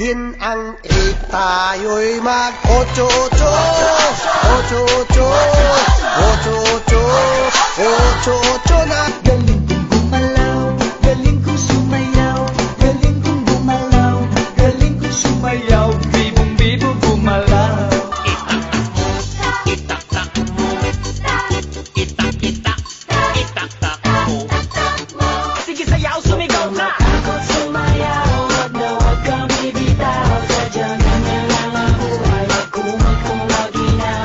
In ang 8 tayo'y mag-ocho-ocho, ocho-ocho, ocho-ocho, ocho-ocho na. Galing kong gumalaw, galing kong sumayaw, galing kong gumalaw, galing kong sumayaw, bibong-bibo gumalaw. Itak-tak mo, itak-itak, itak-tak mo. Sige, sayaw, sumigaw na! Takot sumayaw, wag na wag kang bibitaw, sadyang ganyan lang ang buhay, magkumag kung lagi na.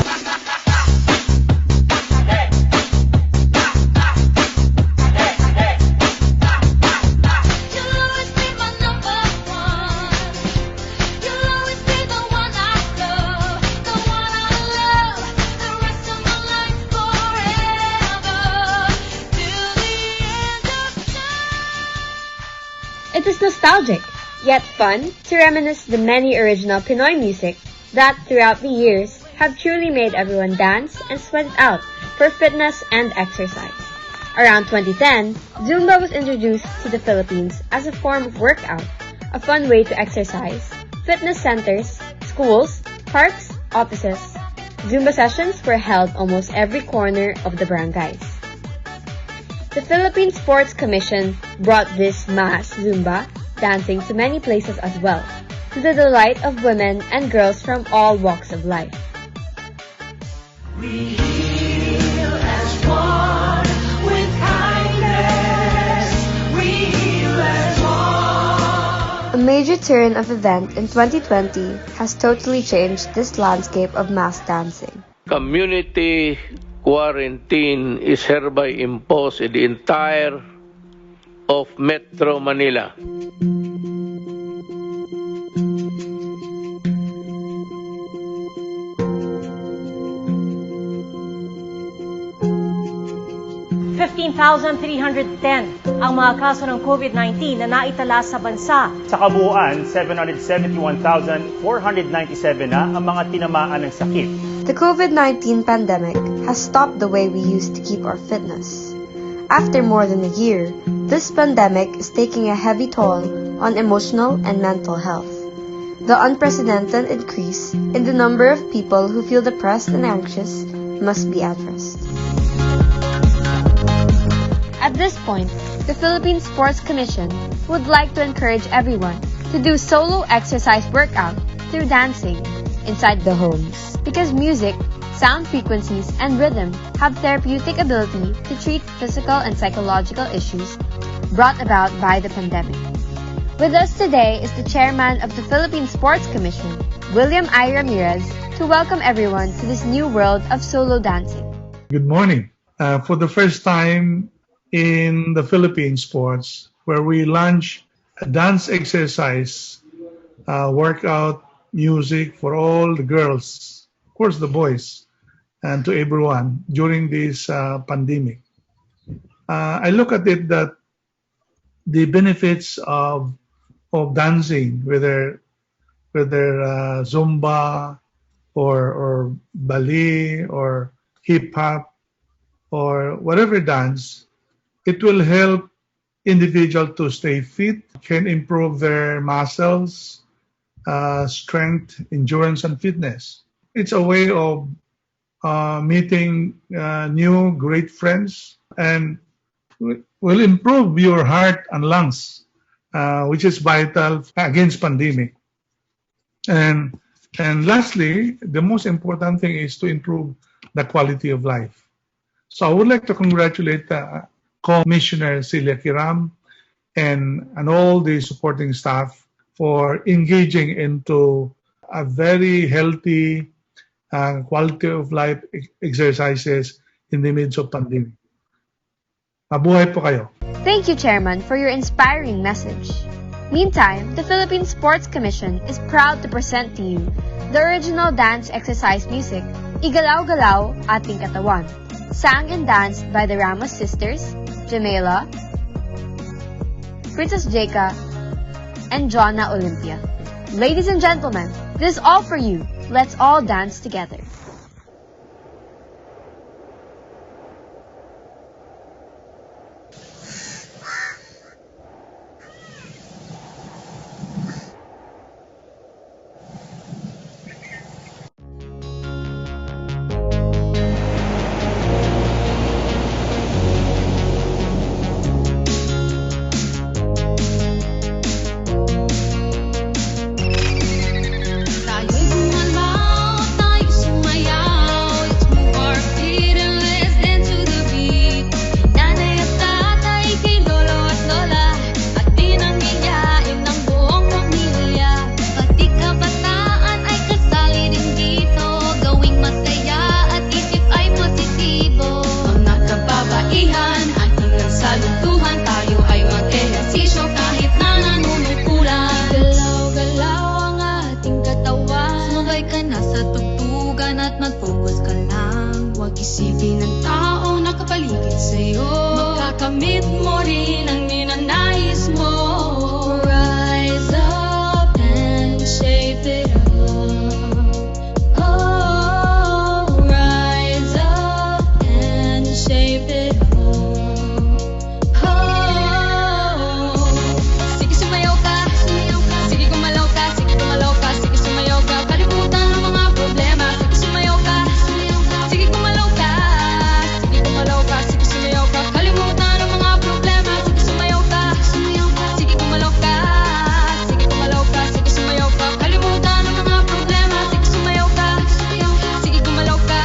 You'll always be my number one. You'll always be the one I love, the one I love, the rest of my life forever, till the end of time. It is nostalgic, yet fun, to reminisce the many original Pinoy music that, throughout the years, have truly made everyone dance and sweat it out for fitness and exercise. Around 2010, Zumba was introduced to the Philippines as a form of workout, a fun way to exercise. Fitness centers, schools, parks, offices. Zumba sessions were held almost every corner of the barangays. The Philippine Sports Commission brought this mass Zumba dancing to many places as well, to the delight of women and girls from all walks of life. We heal as one with kindness. We heal as one. A major turn of event in 2020 has totally changed this landscape of mass dancing. Community quarantine is hereby imposed in the entire of Metro Manila. $15,310 ang mga kaso ng COVID-19 na naitala sa bansa. Sa kabuuan, 771,497 na ang mga tinamaan ng sakit. The COVID-19 pandemic has stopped the way we used to keep our fitness. After more than a year, this pandemic is taking a heavy toll on emotional and mental health. The unprecedented increase in the number of people who feel depressed and anxious must be addressed. At this point, the Philippine Sports Commission would like to encourage everyone to do solo exercise workout through dancing inside the homes, because music, sound frequencies, and rhythm have therapeutic ability to treat physical and psychological issues brought about by the pandemic. With us today is the chairman of the Philippine Sports Commission, William I. Ramirez, to welcome everyone to this new world of solo dancing. Good morning. For the first time in the Philippine sports, where we launch a dance exercise, workout, music for all the girls, of course the boys, and to everyone during this pandemic. I look at it that the benefits of dancing, whether Zumba or ballet or hip hop or whatever dance, it will help individual to stay fit, can improve their muscles, strength, endurance, and fitness. It's a way of meeting new great friends, and will improve your heart and lungs, which is vital against pandemic. And lastly, the most important thing is to improve the quality of life. So I would like to congratulate Commissioner Celia Kiram and all the supporting staff for engaging into a very healthy quality of life exercises in the midst of pandemic. Mabuhay po kayo. Thank you, Chairman, for your inspiring message. Meantime, the Philippine Sports Commission is proud to present to you the original dance exercise music, Igalaw-galaw, Ating Katawan, sang and danced by the Ramos sisters, Jamela, Princess Jeka, and Jonna Olympia. Ladies and gentlemen, this is all for you. Let's all dance together. makamit mo rin ang ninanais mo. Rise up and shape it up. Oh, rise up and shape it up. Oh, sige sumayaw ka, sige gumalaw ka, sige gumalaw ka, sige sumayaw ka, kalimutan ang mga problema. Sige sumayaw ka, sige gumalaw ka, sige gumalaw ka, sige sumayaw ka, kalimutan ang mga problema. Sige sumayaw ka, sige gumalaw ka, sige gumalaw ka, sige sumayaw ka, kalimutan ang mga problema. Sige sumayaw ka, sige gumalaw ka,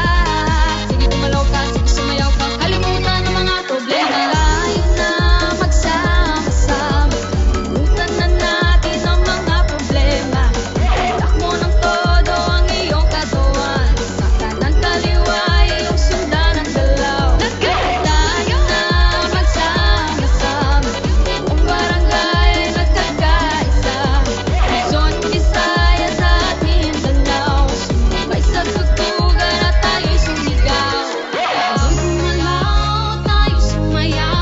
sige gumalaw ka, sige sumayaw ka, kalimutan ang mga problema. Tayo na magsama-sama, kalimutan na natin ang mga problema. Takbo ng todo ang iyong katawan, sa kanan kaliwa iyong sundan ang galaw. Tayo na magsama-sama, buong barangay ay nagkakaisa. Luzon, Visayas at Mindanao, sumabay sa tugtugan at tayo'y sumigaw. Tayo'y gumalaw, tayo'y sumayaw.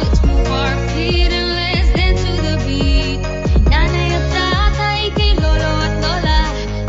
Let's move our feet and let's dance to the beat. Kay nanay at tatay, kay lolo at lola,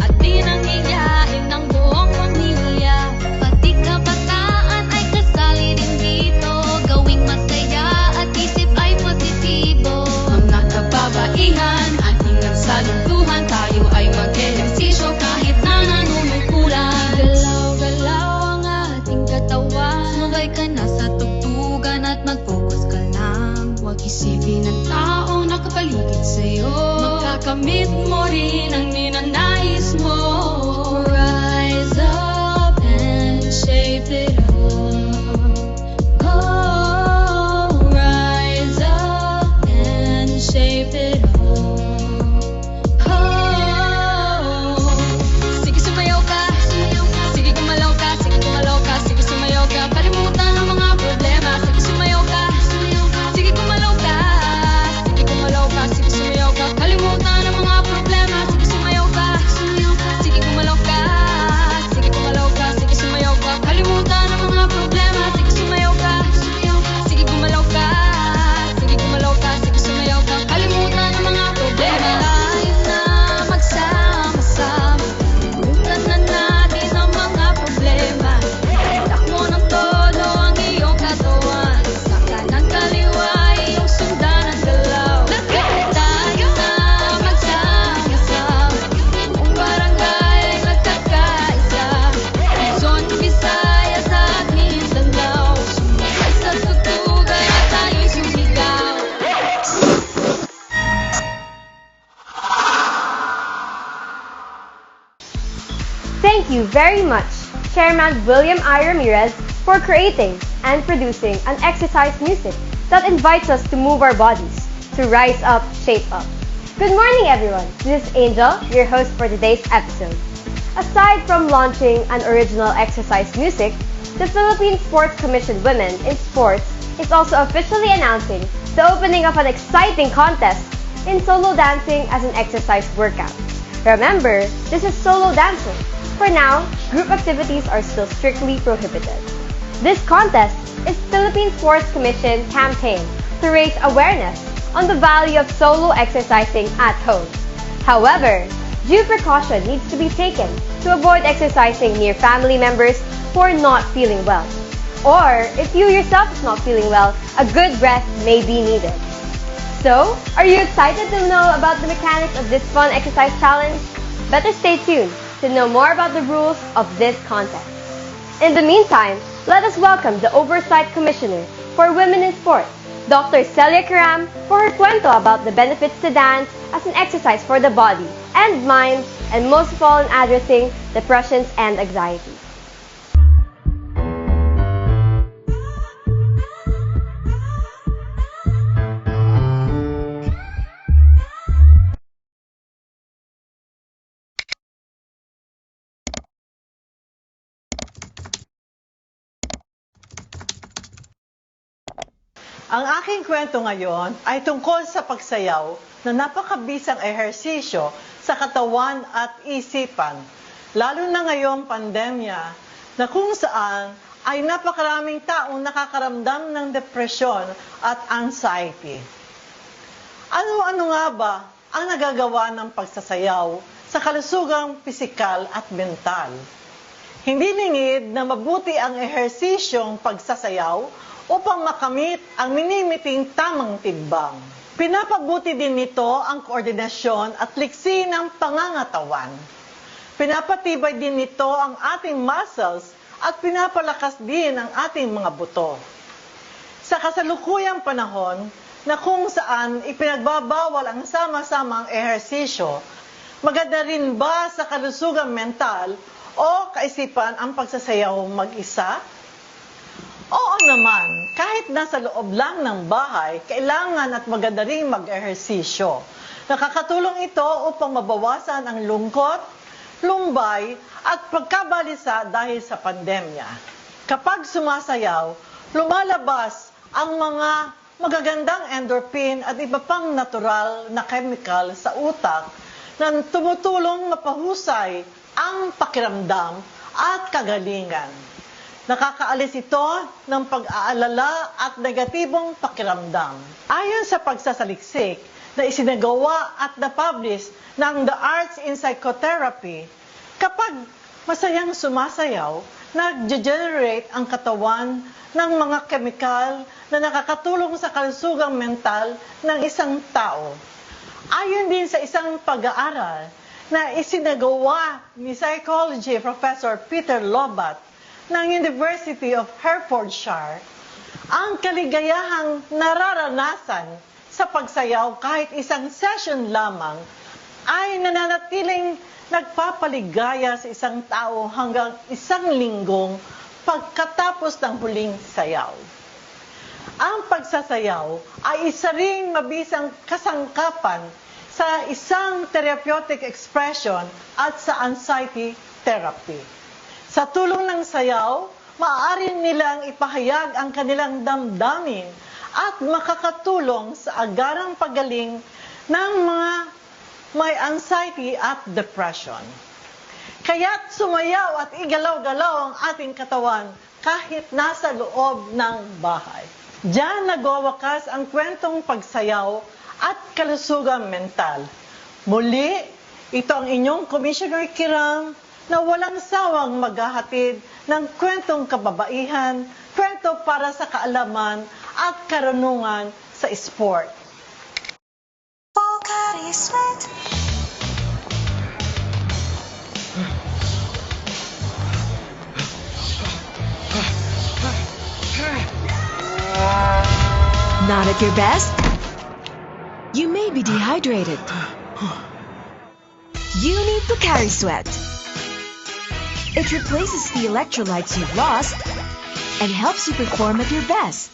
at di nang hiyain ng buong pamilya. Pati kabataan ay kasali din dito, gawing masaya at isip ay positibo. Mga kababaihan, ating nagsalutuhan, tayo ay mag-ehersisyo kahit na nanunungkulan. Galaw-galaw ang ating katawan, sumabay ka na sa tugtugan at mag-focus ka lang. Huwag isipin ang taong nakapaligid sa'yo, makakamit mo rin ang ninanais mo. Rise up and shape it up. Oh, rise up and shape it up. Oh, sige sumayaw ka, sige gumalaw ka, sige gumalaw ka, sige sumayaw ka, kalimutan ang mga problema. Sige sumayaw ka, sige gumalaw ka, sige gumalaw ka, sige sumayaw ka, kalimutan ang mga problema. Sige sumayaw ka, sige gumalaw ka, sige gumalaw ka, sige sumayaw ka, kalimutan ang mga problema. Sige sumayaw ka, sige gumalaw ka, sige gumalaw ka, sige sumayaw ka, kalimutan ang mga problema. Tayo na magsama-sama, kalimutan na natin ang mga problema. Takbo ng todo ang iyong katawan, sa kanan kaliwa iyong sundan ang galaw. Tayo na magsama-sama, buong barangay ay nagkakaisa. Luzon, Visayas at Mindanao, sumabay sa tugtugan at tayo'y sumigaw. Thank you very much, Chairman William I. Ramirez, for creating and producing an exercise music that invites us to move our bodies, to rise up, shape up. Good morning, everyone. This is Angel, your host for today's episode. Aside from launching an original exercise music, the Philippine Sports Commission Women in Sports is also officially announcing the opening of an exciting contest in solo dancing as an exercise workout. Remember, this is solo dancing. For now, group activities are still strictly prohibited. This contest is Philippine Sports Commission campaign to raise awareness on the value of solo exercising at home. However, due precaution needs to be taken to avoid exercising near family members who are not feeling well. Or, if you yourself is not feeling well, a good rest may be needed. So, are you excited to know about the mechanics of this fun exercise challenge? Better stay tuned to know more about the rules of this contest. In the meantime, let us welcome the Oversight Commissioner for Women in Sports, Dr. Celia Karam, for her kwento about the benefits to dance as an exercise for the body and mind, and most of all in addressing depressions and anxiety. Ang aking kwento ngayon ay tungkol sa pagsayaw na napakabisang ehersisyo sa katawan at isipan. Lalo na ngayong pandemya na kung saan ay napakaraming taong nakakaramdam ng depresyon at anxiety. Ano-ano nga ba ang nagagawa ng pagsasayaw sa kalusugang pisikal at mental? Hindi lingid na mabuti ang ehersisyong pagsasayaw upang makamit ang minimiting tamang timbang. Pinapabuti din nito ang koordinasyon at liksi ng pangangatawan. Pinapatibay din nito ang ating muscles at pinapalakas din ang ating mga buto. Sa kasalukuyang panahon na kung saan ipinagbabawal ang sama-samang ehersisyo, maganda rin ba sa kalusugang mental o kaisipan ang pagsasayaw mag-isa? Oo naman, kahit nasa loob lang ng bahay, kailangan at maganda rin mag-ehersisyo. Nakakatulong ito upang mabawasan ang lungkot, lumbay at pagkabalisa dahil sa pandemya. Kapag sumasayaw, lumalabas ang mga magagandang endorphin at iba pang natural na chemical sa utak na tumutulong mapahusay ang pakiramdam at kagalingan. Nakakaalis ito ng pag-aalala at negatibong pakiramdam. Ayon sa pagsasaliksik na isinagawa at na-publish ng The Arts in Psychotherapy, kapag masayang sumasayaw, nag-generate ang katawan ng mga kemikal na nakakatulong sa kalusugang mental ng isang tao. Ayon din sa isang pag-aaral na isinagawa ni Psychology Professor Peter Lobat ng University of Hertfordshire, ang kaligayahang nararanasan sa pagsayaw kahit isang session lamang ay nananatiling nagpapaligaya sa isang tao hanggang 1 linggong pagkatapos ng huling sayaw. Ang pagsasayaw ay isa ring mabisang kasangkapan sa isang therapeutic expression at sa anxiety therapy. Sa tulong ng sayaw, maaari nilang ipahayag ang kanilang damdamin at makakatulong sa agarang paggaling ng mga may anxiety at depression. Kaya't sumayaw at igalaw-galaw ang ating katawan kahit nasa loob ng bahay. Diyan nagwawakas ang kwentong pagsayaw at kalusugan mental. Muli, ito ang inyong Commissioner Kiram na walang sawang maghahatid ng kwentong kababaihan, kwento para sa kaalaman at karunungan sa sport. Not at your best? You may be dehydrated. You need Pocari Sweat. It replaces the electrolytes you've lost and helps you perform at your best.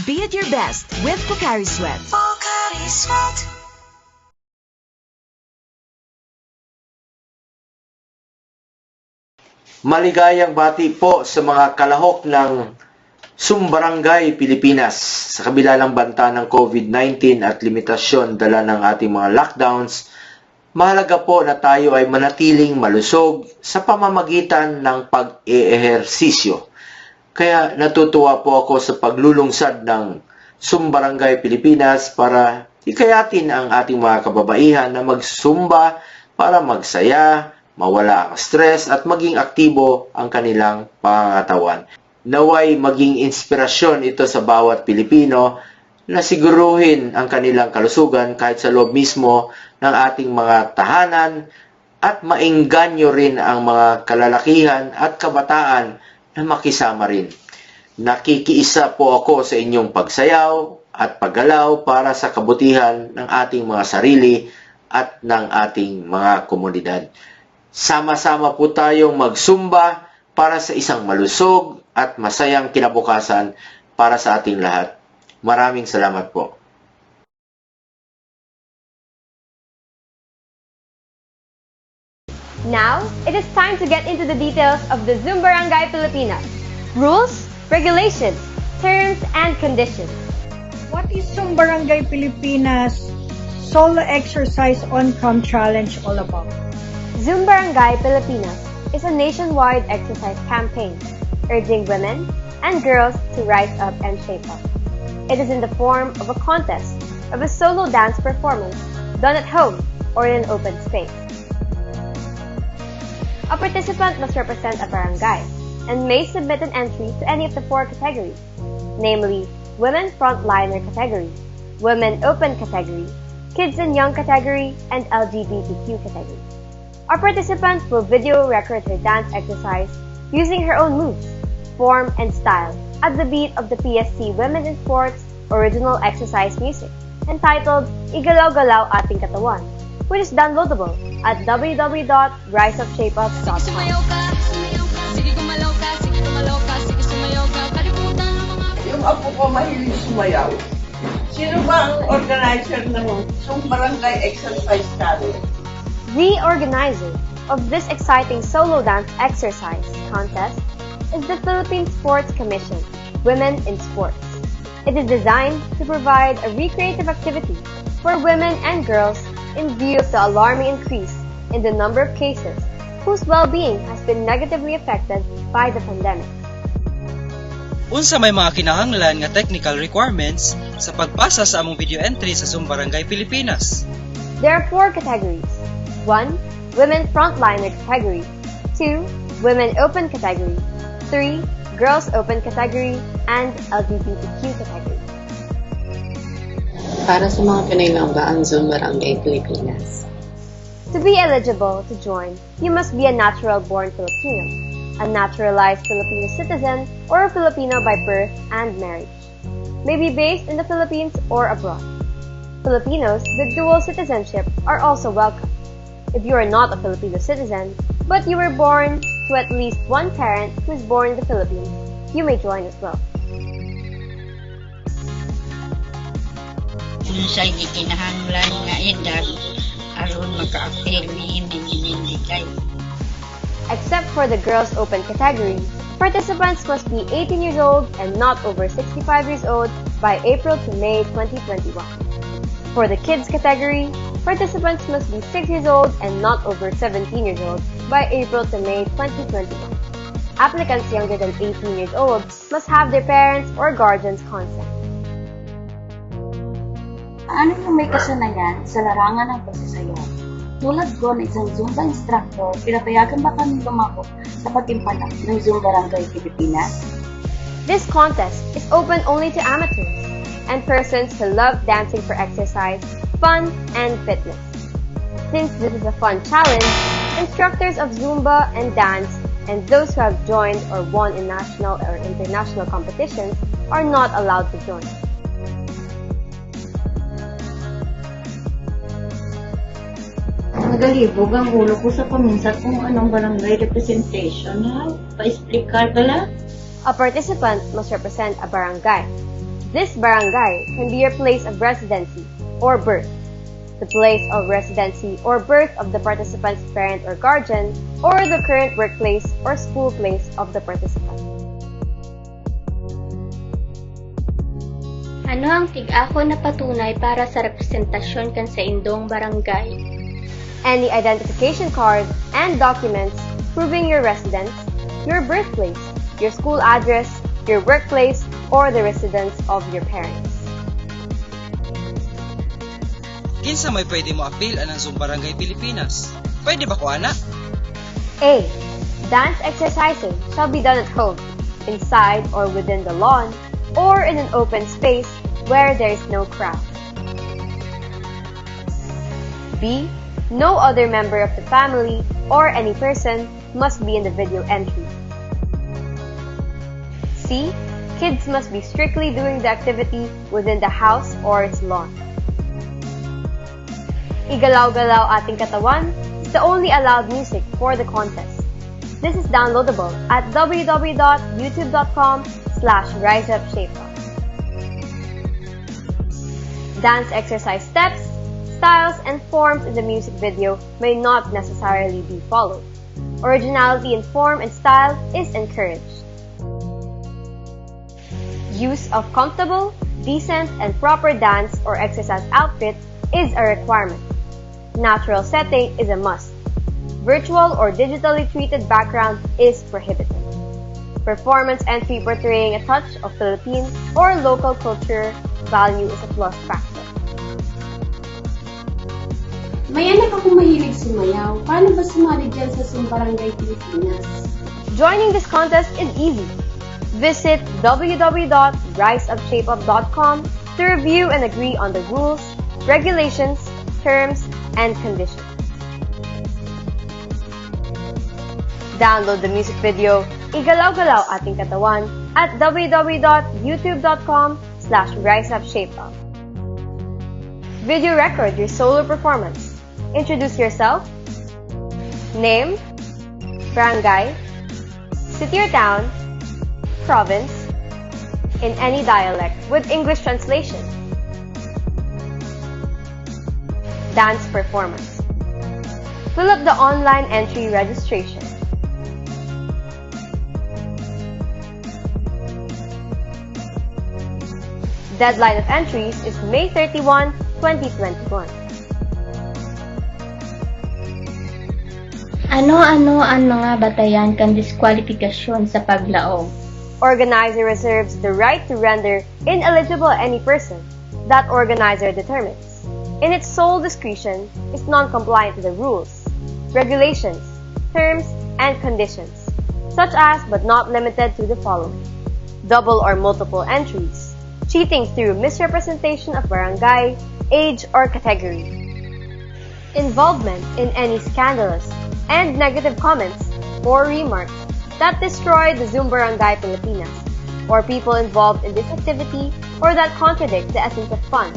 Be at your best with Pocari Sweat. Pocari Sweat. Maligayang bati po sa mga kalahok ng Zumbarangay Pilipinas. Sa kabila ng banta ng COVID-19 at limitasyon dala ng ating mga lockdowns, mahalaga po na tayo ay manatiling malusog sa pamamagitan ng pag-eehersisyo. Kaya natutuwa po ako sa paglulungsad ng Zumbarangay Pilipinas para hikayatin ang ating mga kababaihan na magsumba para magsaya, mawala ang stress at maging aktibo ang kanilang pangangatawan. Naway maging inspirasyon ito sa bawat Pilipino na siguruhin ang kanilang kalusugan kahit sa loob mismo ng ating mga tahanan at maengganyo rin ang mga kalalakihan at kabataan na makisama rin. Nakikiisa po ako sa inyong pagsayaw at paggalaw para sa kabutihan ng ating mga sarili at ng ating mga komunidad. Sama-sama po tayong magsumba para sa isang malusog at masayang kinabukasan para sa ating lahat. Maraming salamat po. Now, it is time to get into the details of the Zumbarangay Pilipinas. Rules, regulations, terms, and conditions. What is Zumbarangay Pilipinas Solo Exercise On-Cam Challenge all about? Zumbarangay Pilipinas is a nationwide exercise campaign urging women and girls to rise up and shape up. It is in the form of a contest of a solo dance performance done at home or in an open space. A participant must represent a barangay and may submit an entry to any of the 4 categories, namely Women Frontliner category, Women Open category, Kids and Young category, and LGBTQ category. Our participant will video record her dance exercise using her own moves, form, and style at the beat of the PSC Women in Sports original exercise music entitled Igalaw-galaw, Ating Katawan, which is downloadable at www.riseupshapeup.com. Sige gumalaw ka, sige gumalaw ka, sige sumayaw ka, kalimutan ang mga... Yung apo ko mahilig sumayaw. Sino ba ang organizer ng Zumbarangay Exercise Challenge? The organizer of this exciting solo dance exercise contest is the Philippine Sports Commission, Women in Sports. It is designed to provide a recreative activity for women and girls in view of the alarming increase in the number of cases whose well-being has been negatively affected by the pandemic. Unsa may mga kinahanglan nga technical requirements sa pagpasa sa among video entry sa Zumbarangay Pilipinas? There are 4 categories. 1. Women Frontliner category. 2. Women Open category. 3. Girls Open category. And LGBTQ category. Para sa mga Pinoy lang ba ang Zumbarangay Pilipinas? To be eligible to join, you must be a natural-born Filipino, a naturalized Filipino citizen, or a Filipino by birth and marriage. May be based in the Philippines or abroad. Filipinos with dual citizenship are also welcome. If you are not a Filipino citizen, but you were born to at least one parent who is born in the Philippines, you may join as well. Unsay gikinahanglan nga edad aron maka-apil hindi kay. Except for the Girls Open category, participants must be 18 years old and not over 65 years old by April to May 2021. For the Kids category, participants must be 6 years old and not over 17 years old by April to May 2021. Applicants younger than 18 years old must have their parents' or guardians' consent. Ano yung may kasanayan sa larangan ng pagsasayaw? Tulad ko ng isang Zumba instructor, pinapayagan ba kami lumako sa pagtimpalak ng Zumbarangay Pilipinas? This contest is open only to amateurs and persons who love dancing for exercise, fun, and fitness. Since this is a fun challenge, instructors of Zumba and dance and those who have joined or won in national or international competitions are not allowed to join. Nagalibog ang ulo ko sa paminsan kung anong barangay representation na pa-explicar bala. A participant must represent a barangay. This barangay can be your place of residency or birth, the place of residency or birth of the participant's parent or guardian, or the current workplace or school place of the participant. Ano ang tig-ako na patunay para sa representasyon kan sa indong barangay? Any identification card and documents proving your residence, your birthplace, your school address, your workplace, or the residence of your parents. Kinsa may pwede mo apil anang Zumbarangay Pilipinas? Pwede ba ko ana? A. Dance exercising shall be done at home, inside or within the lawn, or in an open space where there is no crowd. B. No other member of the family or any person must be in the video entry. C. Kids must be strictly doing the activity within the house or its lawn. Igalaw-galaw, Ating Katawan is the only allowed music for the contest. This is downloadable at www.youtube.com/riseupshapeup. Dance exercise steps, styles, and forms in the music video may not necessarily be followed. Originality in form and style is encouraged. Use of comfortable, decent, and proper dance or exercise outfits is a requirement. Natural setting is a must. Virtual or digitally treated background is prohibited. Performance entry portraying a touch of Philippine or local culture value is a plus factor. May anak akong mahilig sumayaw. Paano ba sumali dyan sa Zumbarangay Pilipinas? Joining this contest is easy. Visit www.riseupshapeup.com to review and agree on the rules, regulations, terms, and conditions. Download the music video Igalaw-galaw, Ating Katawan at www.youtube.com/riseupshapeup. Video record your solo performance. Introduce yourself, name, barangay, city or town, province, in any dialect with English translation. Dance performance. Fill up the online entry registration. Deadline of entries is May 31, 2021. Ano-ano ang mga batayan kan diskwalifikasyon sa paglaog? Organizer reserves the right to render ineligible any person that organizer determines, in its sole discretion, is non-compliant to the rules, regulations, terms, and conditions, such as but not limited to the following: double or multiple entries, cheating through misrepresentation of barangay, age, or category, involvement in any scandalous and negative comments or remarks that destroy the Zumbarangay Pilipinas, or people involved in this activity or that contradict the essence of fun,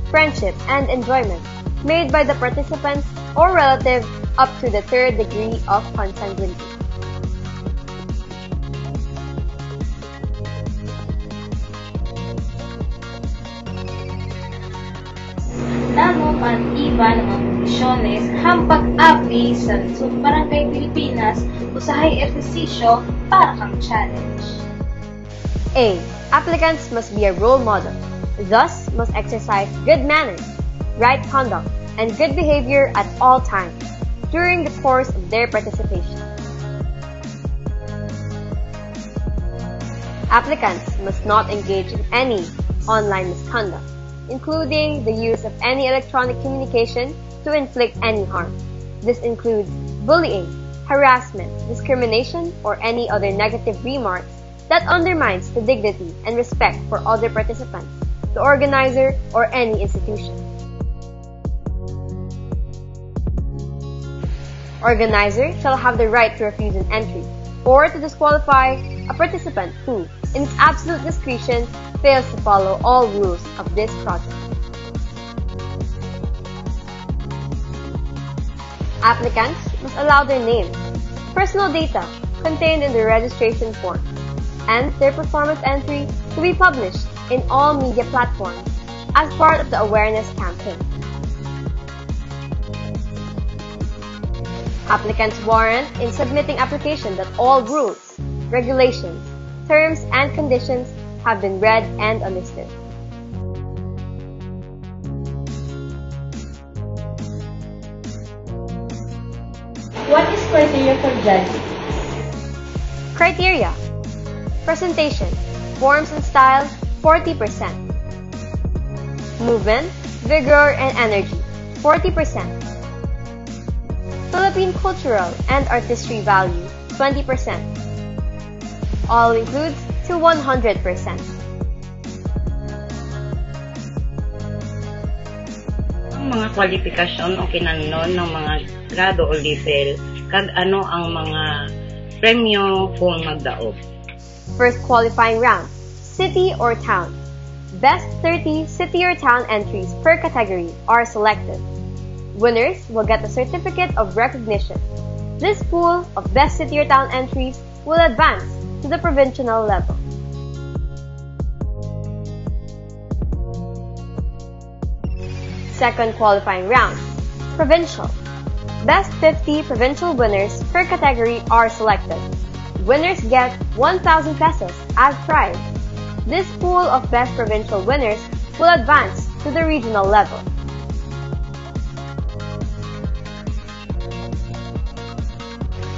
friendship, and enjoyment made by the participants or relative up to the third degree of consanguinity. Nano ang iba ng mga komisyones hampag-api sa Zumbarangay Pilipinas usahay ehersisyo para kang challenge. A. Applicants must be a role model, thus must exercise good manners, right conduct, and good behavior at all times during the course of their participation. Applicants must not engage in any online misconduct, including the use of any electronic communication to inflict any harm. This includes bullying, harassment, discrimination, or any other negative remarks that undermines the dignity and respect for other participants, the organizer, or any institution. Organizer shall have the right to refuse an entry or to disqualify a participant who, in its absolute discretion, fails to follow all rules of this project. Applicants must allow their names, personal data contained in the registration form, and their performance entry to be published in all media platforms as part of the awareness campaign. Applicants warrant in submitting application that all rules, regulations, terms, and conditions have been read and understood. What is criteria for judging? Criteria: presentation, forms and style, 40%. Movement, vigor, and energy, 40%. Philippine cultural and artistry value, 20%. All includes to 100%. Ang mga kwalifikasyon o kinahanglan ng mga grado o level kag ano ang mga premyo kung magdaog. First qualifying round, city or town. Best 30 city or town entries per category are selected. Winners will get a certificate of recognition. This pool of best city or town entries will advance to the provincial level. Second qualifying round, provincial. Best 50 provincial winners per category are selected. Winners get 1,000 pesos as prize. This pool of best provincial winners will advance to the regional level.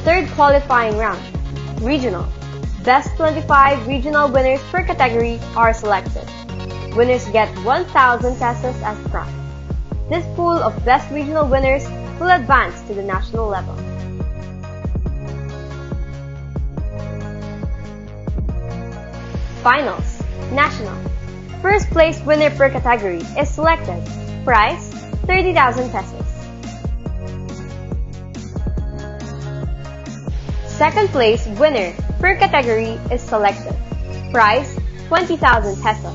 Third qualifying round, regional. Best 25 regional winners per category are selected. Winners get 1,000 pesos as prize. This pool of best regional winners will advance to the national level. Finals, National. First place winner per category is selected. Prize, 30,000 pesos. Second place winner per category is selected. Prize, 20,000 pesos.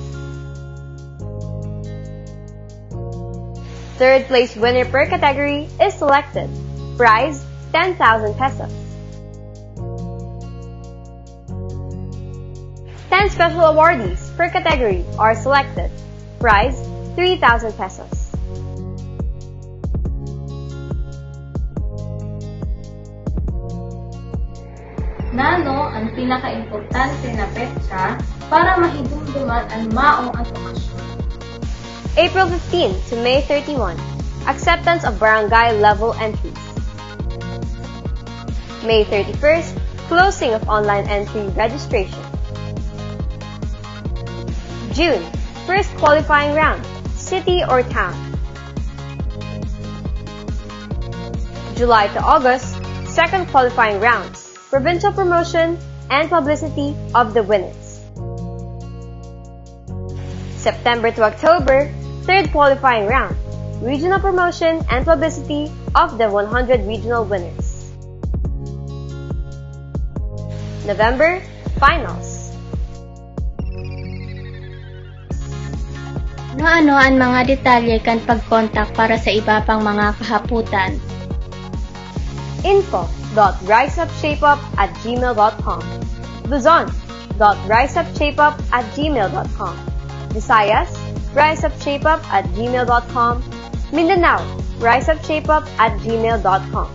Third place winner per category is selected. Prize, 10,000 pesos. 10 special awardees per category are selected. Prize, 3,000 pesos. Nano ang pinaka-importante na petsa para mahidumduman ang maong advokasyon. April 15 to May 31, acceptance of barangay level entries. May 31st, closing of online entry registration. June, first qualifying round, city or town. July to August, second qualifying round, provincial promotion and publicity of the winners. September to October, third qualifying round, regional promotion and publicity of the 100 regional winners. November, finals. Ano ang mga detalye kan pag-contact para sa iba pang mga kahaputan? info.riseupshapeup@gmail.com Luzon.riseupshapeup@gmail.com Visayas, riseupshapeup@gmail.com Mindanao, riseupshapeup@gmail.com.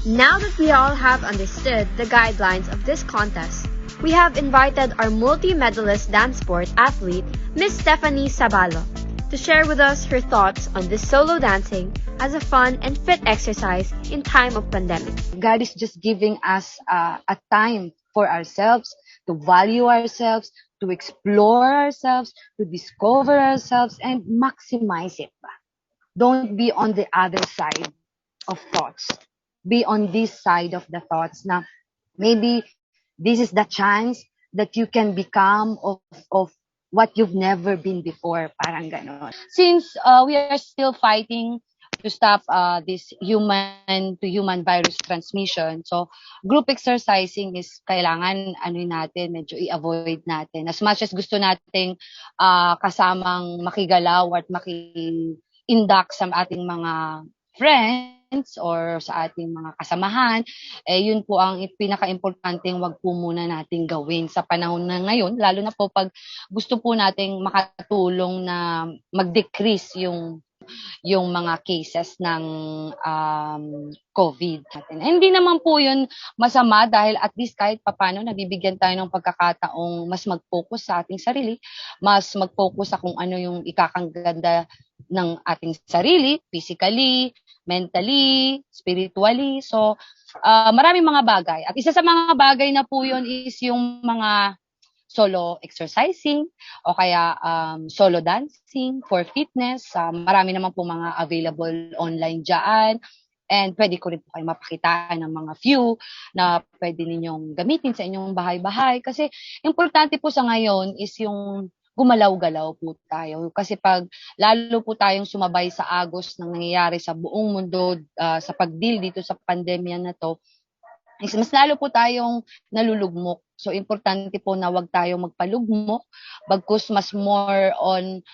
Now that we all have understood the guidelines of this contest, we have invited our multi-medalist dance sport athlete, Miss Stephanie Sabalo, to share with us her thoughts on this solo dancing as a fun and fit exercise in time of pandemic. God is just giving us a time for ourselves, to value ourselves, to explore ourselves, to discover ourselves, and maximize it. Don't be on the other side of thoughts. Be on this side of the thoughts na maybe this is the chance that you can become of what you've never been before. Parang ganon. Since we are still fighting to stop this human-to-human virus transmission, so group exercising is kailangan natin, medyo i-avoid natin. As much as gusto nating kasamang makigalaw at maki-induct sa ating mga friends or sa ating mga kasamahan, yun po ang pinaka-importanteng wag po muna nating gawin sa panahon na ngayon, lalo na po pag gusto po nating makatulong na mag-decrease yung mga cases ng COVID natin. Hindi naman po yun masama dahil at least kahit papano nabibigyan tayo ng pagkakataong mas mag-focus sa ating sarili, mas mag-focus sa kung ano yung ikakaganda ng ating sarili, physically, mentally, spiritually. So, maraming mga bagay. At isa sa mga bagay na po yun is yung mga solo exercising o kaya solo dancing for fitness. Marami naman po mga available online dyan. And pwede ko rin po kayo mapakitaan ng mga few na pwede ninyong gamitin sa inyong bahay-bahay. Kasi importante po sa ngayon is yung gumalaw-galaw po tayo. Kasi pag lalo po tayong sumabay sa agos ng nangyayari sa buong mundo sa pag-deal dito sa pandemya na to, is mas lalo po tayong nalulugmok. So, importante po na wag tayong magpalugmok, bagkus mas more on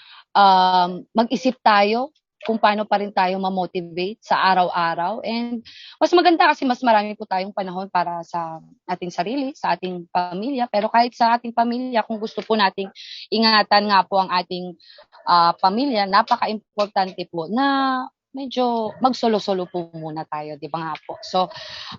mag-isip tayo kung paano pa rin tayo ma-motivate sa araw-araw. And mas maganda kasi mas marami po tayong panahon para sa ating sarili, sa ating pamilya. Pero kahit sa ating pamilya, kung gusto po nating ingatan nga po ang ating pamilya, napaka-importante po na medyo mag-solo-solo po muna tayo, di ba nga po? So,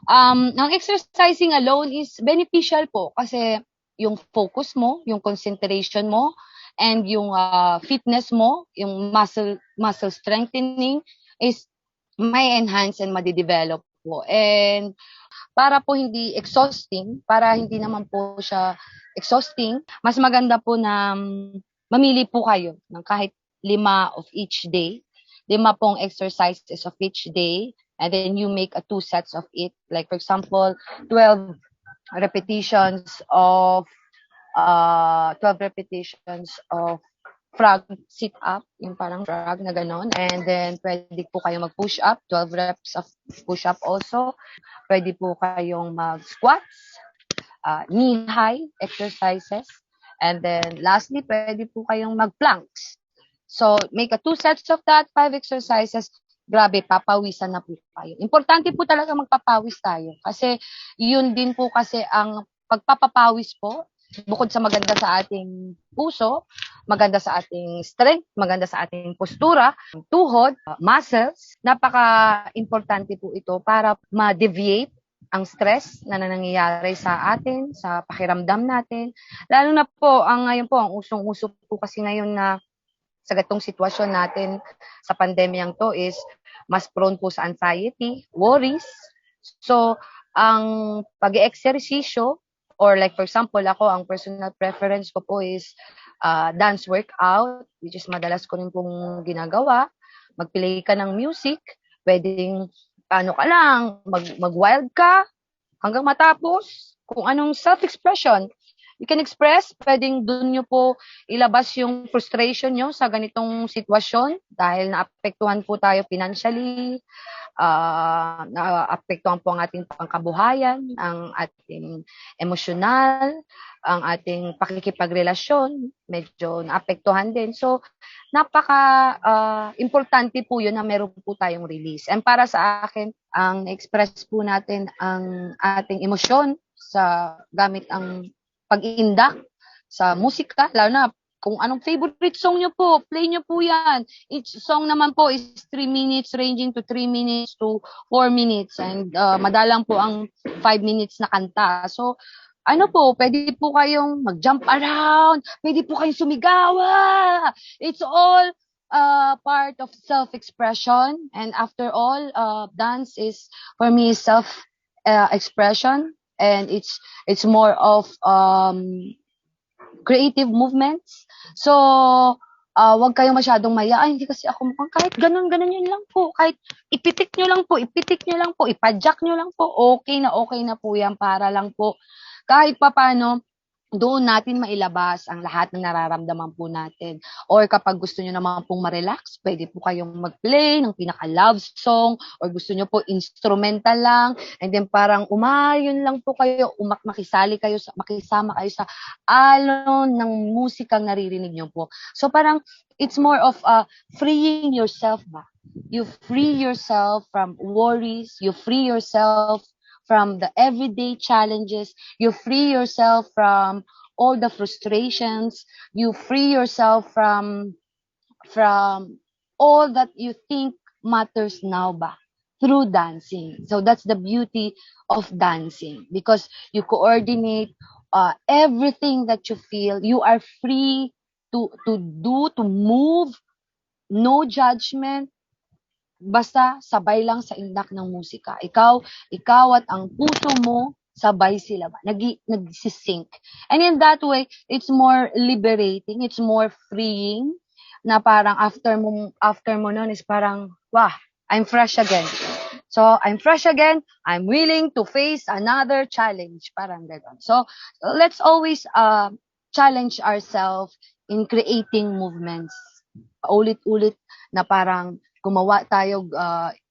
ang exercising alone is beneficial po kasi yung focus mo, yung concentration mo, and yung fitness mo, yung muscle strengthening is may enhance and madidevelop po. And para po hindi exhausting, para hindi naman po siya exhausting, mas maganda po na mamili po kayo ng kahit 5 of each day. 5 pong exercises of each day. And then you make 2 sets of it. Like for example, 12 repetitions of 12 repetitions of frog sit-up, yung parang frog na ganon. And then, pwede po kayo mag-push up, 12 reps of push-up also. Pwede po kayong mag-squats, knee-high exercises. And then, lastly, pwede po kayong mag-planks. So, make 2 sets of that, 5 exercises. Grabe, papawisan na po kayo. Importante po talaga magpapawis tayo. Kasi, yun din po kasi ang pagpapapawis po, bukod sa maganda sa ating puso, maganda sa ating strength, maganda sa ating postura, tuhod, muscles, napaka-importante po ito para ma-deviate ang stress na nangyayari sa atin, sa pakiramdam natin. Lalo na po, ngayon po, ang usong-uso po kasi ngayon na sa gatong sitwasyon natin sa pandemyang to is mas prone po sa anxiety, worries. So, ang pag-eeksersisyo, or like for example, ako, ang personal preference ko po is dance workout, which is madalas ko rin pong ginagawa. Mag-play ka ng music, pwedeng ka lang, mag-wild ka, hanggang matapos, kung anong self-expression. You can express, pwedeng dun nyo po ilabas yung frustration nyo sa ganitong sitwasyon dahil naapektuhan po tayo financially, naapektuhan po ang ating pangkabuhayan, ang ating emosyonal, ang ating pakikipagrelasyon, medyo naapektuhan din. So, napaka-importante po yun na meron po tayong release. And para sa akin, ang express po natin ang ating emosyon sa gamit ang pag-iindak sa musika, lalo na kung anong favorite song nyo po, play nyo po yan. Each song naman po is 3 minutes, ranging to 3 minutes to 4 minutes. And madalang po ang 5 minutes na kanta. So, pwede po kayong mag-jump around, pwede po kayong sumigawa. It's all part of self-expression. And after all, dance is, for me, self-expression. And it's more of creative movements. So, wag kayong masyadong maya. Hindi kasi ako mukhang kahit ganun yun lang po. Kahit ipitik nyo lang po, ipadyak nyo lang po. Okay na po yan para lang po. Kahit papano, doon natin mailabas ang lahat ng nararamdaman po natin. Or kapag gusto nyo naman pong ma-relax, pwede po kayong mag-play ng pinaka-love song, or gusto nyo po instrumental lang, and then parang umayon lang po kayo, makisama kayo sa alon ng musikang naririnig nyo po. So parang, it's more of freeing yourself ba? You free yourself from worries, you free yourself from the everyday challenges, you free yourself from all the frustrations, you free yourself from all that you think matters now ba through dancing. So that's the beauty of dancing, because you coordinate everything that you feel. You are free to move, no judgment. Basta sabay lang sa indak ng musika. Ikaw at ang puso mo, sabay sila ba? Nagsisync. And in that way, it's more liberating, it's more freeing, na parang after mo nun is parang, wah, I'm fresh again. So, I'm fresh again, I'm willing to face another challenge. Parang gano'n. So, let's always challenge ourselves in creating movements. Ulit-ulit na parang gumawa tayo,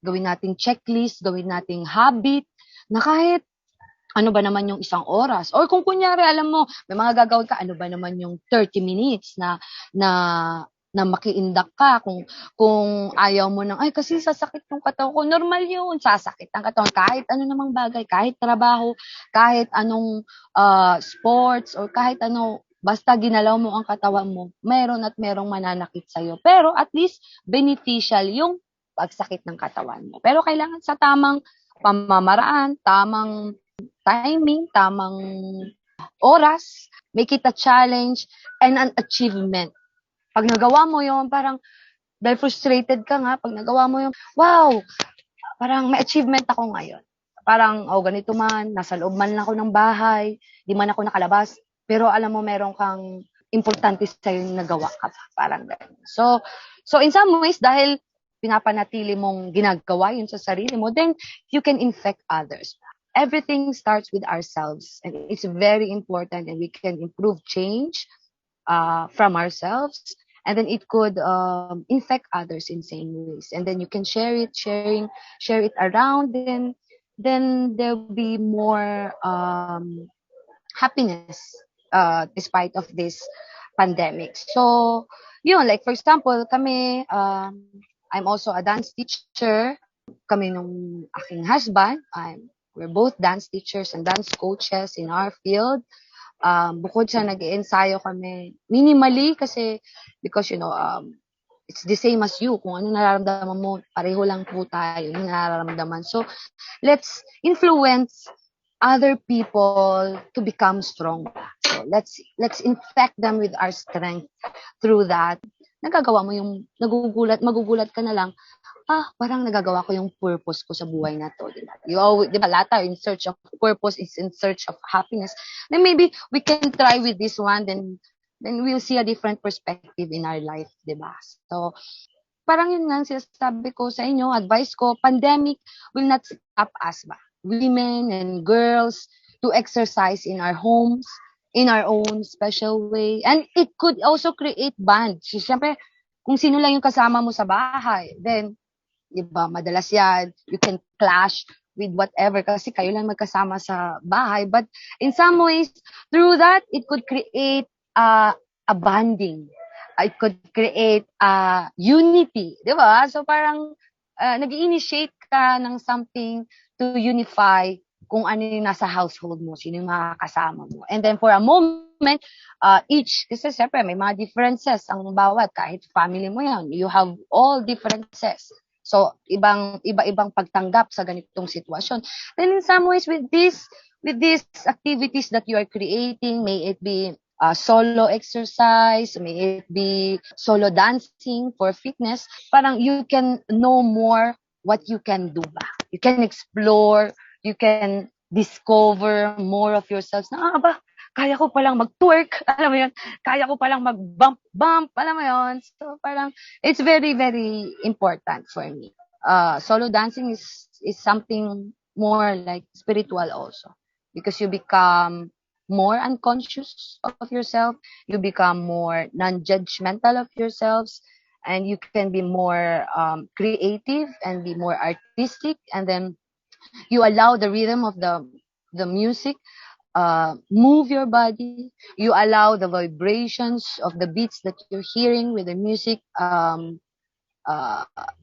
gawin nating checklist, gawin nating habit, na kahit ano ba naman yung 1 oras. Or kung kunyari, alam mo, may mga gagawin ka, ano ba naman yung 30 minutes na makiindak ka. Kung ayaw mo ng, kasi sasakit yung katawan ko, normal yun, sasakit ang katawan. Kahit ano namang bagay, kahit trabaho, kahit anong sports, or kahit ano, basta ginalaw mo ang katawan mo, meron at merong mananakit sa'yo. Pero at least, beneficial yung pagsakit ng katawan mo. Pero kailangan sa tamang pamamaraan, tamang timing, tamang oras, make it a challenge and an achievement. Pag nagawa mo yun, parang, dahil frustrated ka nga, pag nagawa mo yun, wow, parang may achievement ako ngayon. Parang, ganito man, nasa loob man lang ako ng bahay, di man ako nakalabas, pero alam mo, meron kang importante sa'yo yung nagawa ka pa. Parang ganun. So in some ways, dahil pinapanatili mong ginagawa yun sa sarili mo, then you can infect others. Everything starts with ourselves, and it's very important, and we can improve change from ourselves, and then it could infect others in same ways, and then you can share it around, then there'll be more happiness despite of this pandemic. So yun, like for example, kami, I'm also a dance teacher. Kami nung aking husband, we're both dance teachers and dance coaches in our field. Bukod sa nag-iensayo kami minimally kasi because it's the same as you. Kung ano nararamdaman mo, pareho lang po tayo yung nararamdaman. So let's influence other people to become strong. So let's infect them with our strength through that. Nagagawa mo yung magugulat ka na lang, parang nagagawa ko yung purpose ko sa buhay na to, diba? You always, diba, lahat tayo in search of purpose, is in search of happiness. Then maybe we can try with this one, then we'll see a different perspective in our life, diba? So, parang yun nga sinasabi ko sa inyo, advice ko, pandemic will not stop us ba? Women and girls to exercise in our homes, in our own special way. And it could also create bonds. So, siyempre, kung sino lang yung kasama mo sa bahay, then, diba, madalas yan, you can clash with whatever kasi kayo lang magkasama sa bahay. But in some ways, through that, it could create a bonding. It could create unity. Diba? So parang nag-initiate ka ng something to unify kung ano yung nasa household mo, sino yung mga kasama mo. And then for a moment, each, kasi siyempre may mga differences ang bawat, kahit family mo yan, you have all differences. So, iba-ibang pagtanggap sa ganitong sitwasyon. Then in some ways, with these activities that you are creating, may it be solo exercise, may it be solo dancing for fitness, parang you can know more what you can do ba. You can explore, you can discover more of yourselves na, kaya ko palang mag-twerk, alam mo yun, kaya ko palang mag-bump, alam mo yun. So parang, it's very, very important for me. Solo dancing is something more like spiritual also, because you become more unconscious of yourself, you become more non-judgmental of yourselves, and you can be more creative and be more artistic, and then you allow the rhythm of the music move your body. You allow the vibrations of the beats that you're hearing with the music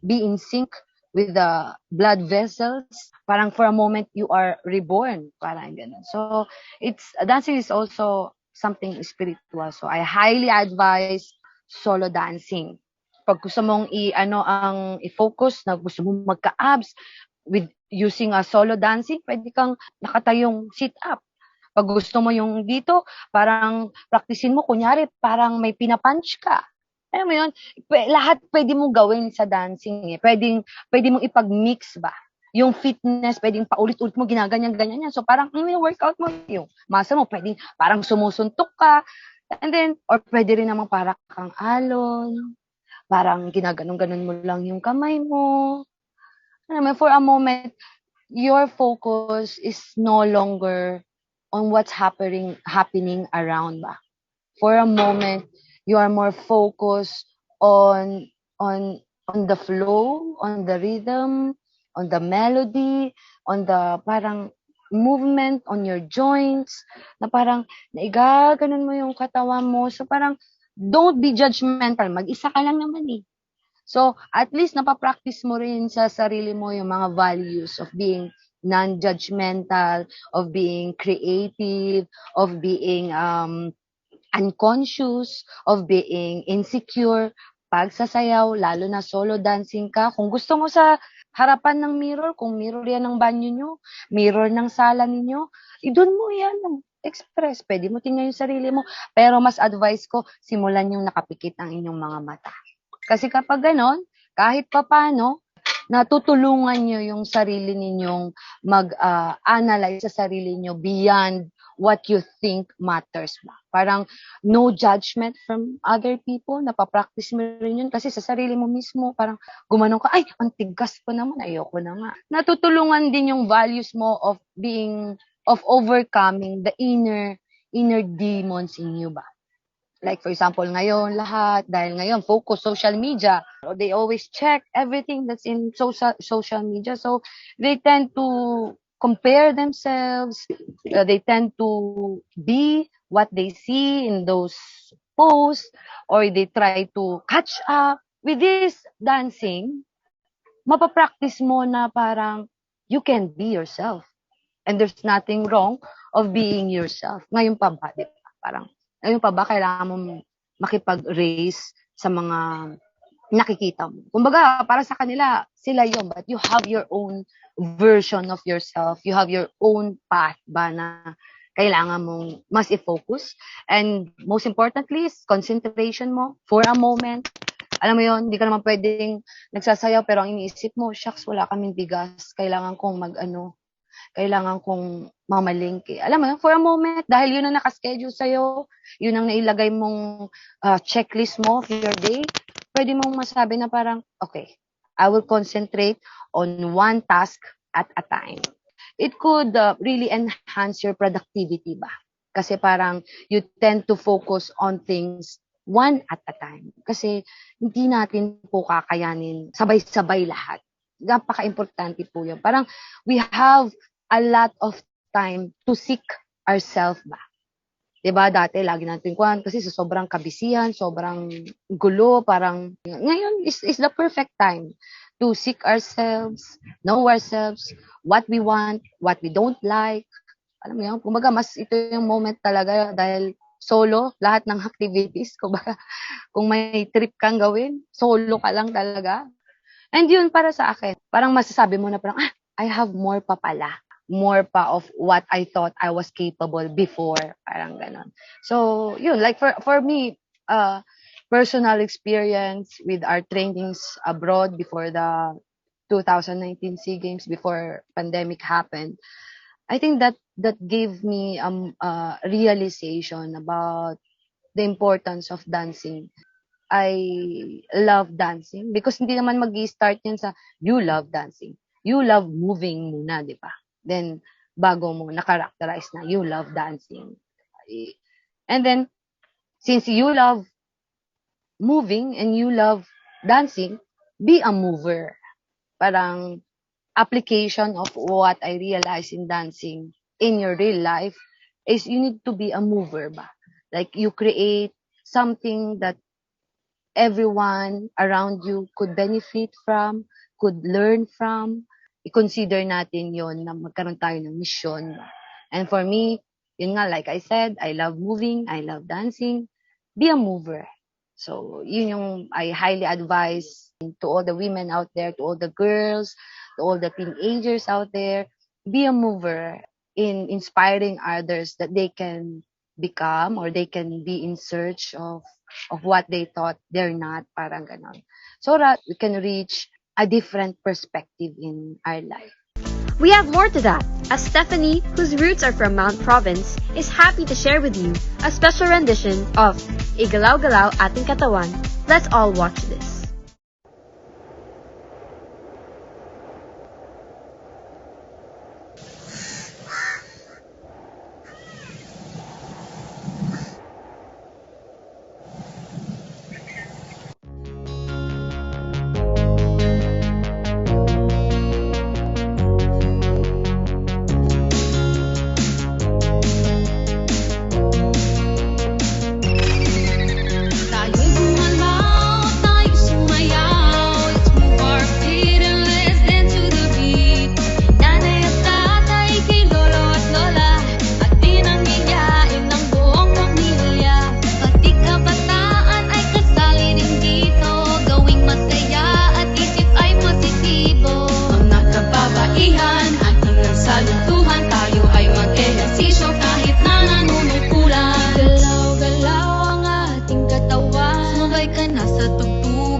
be in sync with the blood vessels. Parang for a moment you are reborn. Parang ganun. So dancing is also something spiritual. So I highly advise solo dancing. Pag gusto mong i-focus na gusto mong magka-abs with using a solo dancing, pwede kang nakatayong sit-up. Pag gusto mo yung dito, parang practicein mo, kunyari, parang may pinapunch ka. Alam mo yun? Lahat pwede mong gawin sa dancing. Pwede mong ipag-mix ba? Yung fitness, pwedeng paulit-ulit mo, ginaganyan-ganyan yan. So parang workout mo yung muscle mo, pwedeng parang sumusuntok ka. And then, or pwede rin namang parang kang alon. Parang ginaganon-ganon mo lang yung kamay mo. Alam mo, for a moment, your focus is no longer on what's happening around ba. For a moment, you are more focused on the flow, on the rhythm, on the melody, on the parang movement on your joints, na parang naigaganon mo yung katawan mo. So parang don't be judgmental. Mag-isa ka lang naman eh. So, at least napapractice mo rin sa sarili mo yung mga values of being non-judgmental, of being creative, of being unconscious, of being insecure. Pag sasayaw, lalo na solo dancing ka, kung gusto mo sa harapan ng mirror, kung mirror yan ng banyo nyo, mirror ng sala ninyo, doon mo yan express. Pwede mo tingnan yung sarili mo. Pero mas advice ko, simulan yung nakapikit ang inyong mga mata. Kasi kapag ganon, kahit papano, natutulungan nyo yung sarili ninyong mag-analyze sa sarili nyo beyond what you think matters ba. Parang no judgment from other people, napapractice mo rin yun kasi sa sarili mo mismo, parang gumanong ka, ay, ang tigas ko naman, ayoko na nga. Natutulungan din yung values mo of overcoming the inner demons in you ba. Like for example, ngayon dahil ngayon focus social media, they always check everything that's in social media. So they tend to compare themselves, they tend to be what they see in those posts, or they try to catch up. With this dancing, mapapractice mo na parang you can be yourself. And there's nothing wrong of being yourself. Ngayon pa ba, di ba? Parang ngayon pa ba kailangan mo makipag-race sa mga nakikita mo? Kumbaga, para sa kanila, sila yun. But you have your own version of yourself. You have your own path ba na kailangan mong mas i-focus. And most importantly is concentration mo for a moment. Alam mo yun, hindi ka naman pwedeng nagsasayaw pero ang iniisip mo, shucks, wala kaming bigas. Kailangan kong kailangan kong mamalingki. Alam mo, for a moment, dahil yun ang nakaschedule sa'yo, yun ang nailagay mong checklist mo for your day, pwede mong masabi na parang, okay, I will concentrate on one task at a time. It could really enhance your productivity ba? Kasi parang you tend to focus on things one at a time. Kasi hindi natin po kakayanin sabay-sabay lahat. Napaka-importante po yun. Parang we have a lot of time to seek ourselves ba? Diba? Dati, lagi natin kuhan kasi sa sobrang kabisihan, sobrang gulo, parang ngayon is the perfect time to seek ourselves, know ourselves, what we want, what we don't like. Alam mo yun, kumbaga mas ito yung moment talaga dahil solo, lahat ng activities, kumbaga kung may trip kang gawin, solo ka lang talaga. And yun para sa akin, parang masasabi mo na parang, I have more pa pala. More pa of what I thought I was capable before. Parang ganon. So, yun, like for me, personal experience with our trainings abroad before the 2019 SEA Games, before pandemic happened, I think that gave me a realization about the importance of dancing. I love dancing because hindi naman mag-i-start yan sa you love dancing. You love moving muna, di ba? Then, bago mo na-characterize na you love dancing. And then, since you love moving and you love dancing, be a mover. Parang application of what I realized in dancing in your real life is you need to be a mover ba? Like you create something that everyone around you could benefit from, could learn from. I-consider natin yon na magkaroon tayo ng mission. And for me, yun nga, like I said, I love moving, I love dancing. Be a mover. So, yun yung I highly advise to all the women out there, to all the girls, to all the teenagers out there. Be a mover in inspiring others that they can become or they can be in search of what they thought they're not, parang ganon. So that we can reach a different perspective in our life. We have more to that, as Stephanie, whose roots are from Mount Province, is happy to share with you a special rendition of Igalaw-galaw, Ating Katawan. Let's all watch this.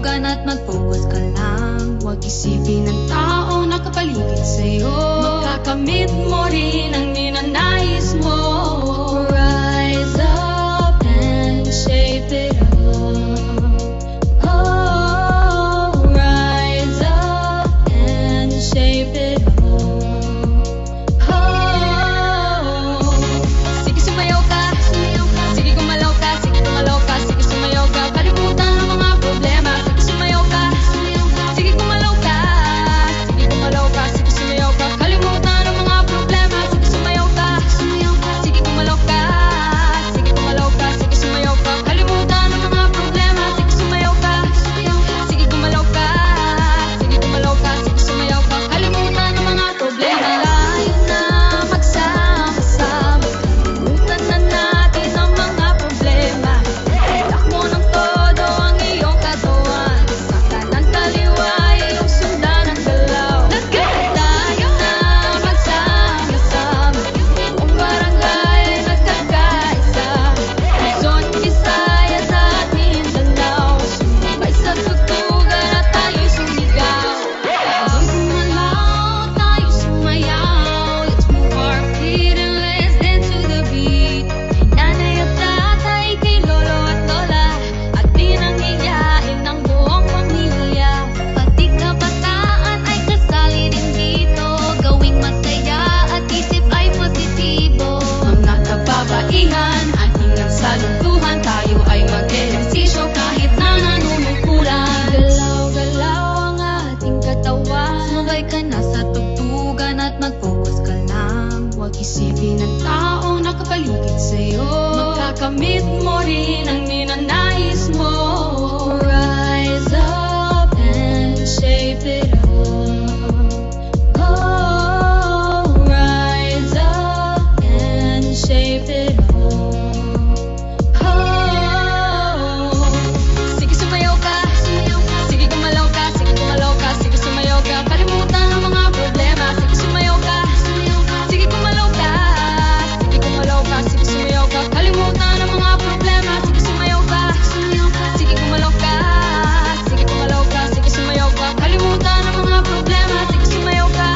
tugtugan at mag-focus ka lang. Huwag isipin ng taong nakapaligid sa'yo. Makakamit mo rin ang ninanais mo. Rise up and shape it up. Oh, rise up and shape it up. Oh, sige sumayaw ka, sige gumalaw ka, sige gumalaw ka, sige sumayaw ka. Kalimutan ang mga problema, sige sumayaw ka, sige gumalaw ka, sige gumalaw ka, sige sumayaw ka. Kalimutan ang mga problema, sige sumayaw ka, sige gumalaw ka, sige gumalaw ka, sige sumayaw ka. Kalimutan ang mga problema, sige sumayaw ka, sige gumalaw ka, sige gumalaw ka, sige sumayaw ka. Kalimutan ang mga problema. Tayo na magsama-sama, kalimutan na natin ang mga problema. Takbo ng todo ang iyong katawan, sa kanan kaliwa iyong sundan ang galaw. Tayo na magsama-sama, buong barangay ay nagkakaisa. Luzon, Visayas at Mindanao, sumabay sa tugtugan at tayo'y sumigaw. Tayo'y gumalaw, tayo'y sumayaw. Let's move our feet and let's dance to the beat. Kay nanay at tatay, kay lolo at lola, at pinanghiyain ng buong pamilya. Pati kabataan ay kasali din dito, gawing masaya at isip ay positibo. Mga kababaihan, ating nagsaluntuhan, tayo ay mag-ehersisyo kahit na nanunungkulan. Galaw-galaw ang ating katawan, sumabay ka na sa tugtugan at mag-focus ka lang. Huwag isipin ng taong nakapaligid sa'yo. Makakamit mo rin ang ninanais mo. Rise up and shape it up. Oh, rise up and shape it up. Oh, sige sumayaw ka, sige gumalaw ka, sige gumalaw ka, sige sumayaw ka. Kalimutan ang mga problema, sige sumayaw ka, sige gumalaw ka, sige gumalaw ka, sige sumayaw ka. Kalimutan ang mga problema, sige sumayaw ka, sige gumalaw ka, sige gumalaw ka, sige sumayaw ka. Kalimutan ang mga problema, sige sumayaw ka,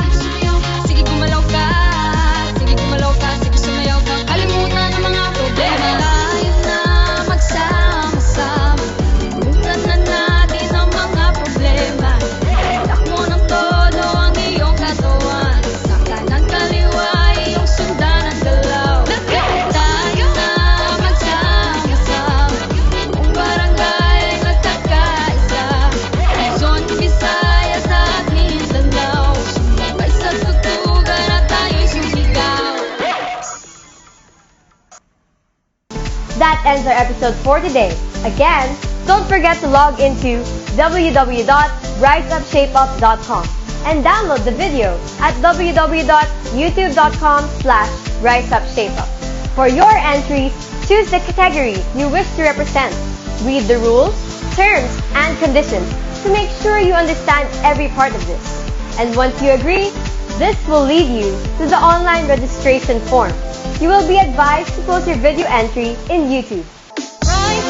sige gumalaw ka, sige gumalaw ka, sige sumayaw ka. Kalimutan ang mga problema. Tayo na magsama-sama, kalimutan na natin ang mga problema. Takbo ng todo ang iyong katawan, sa kanan kaliwa iyong sundan ang galaw. Tayo na magsama-sama, buong barangay ay nagkakaisa. Luzon, Visayas at Mindanao, sumabay sa tugtugan at tayo'y sumigaw. That ends our episode for today. Again, don't forget to log into www.riseupshapeup.com and download the video at www.youtube.com/riseupshapeup. For your entries, choose the category you wish to represent. Read the rules, terms, and conditions to make sure you understand every part of this. And once you agree, this will lead you to the online registration form. You will be advised to post your video entry in YouTube. Rise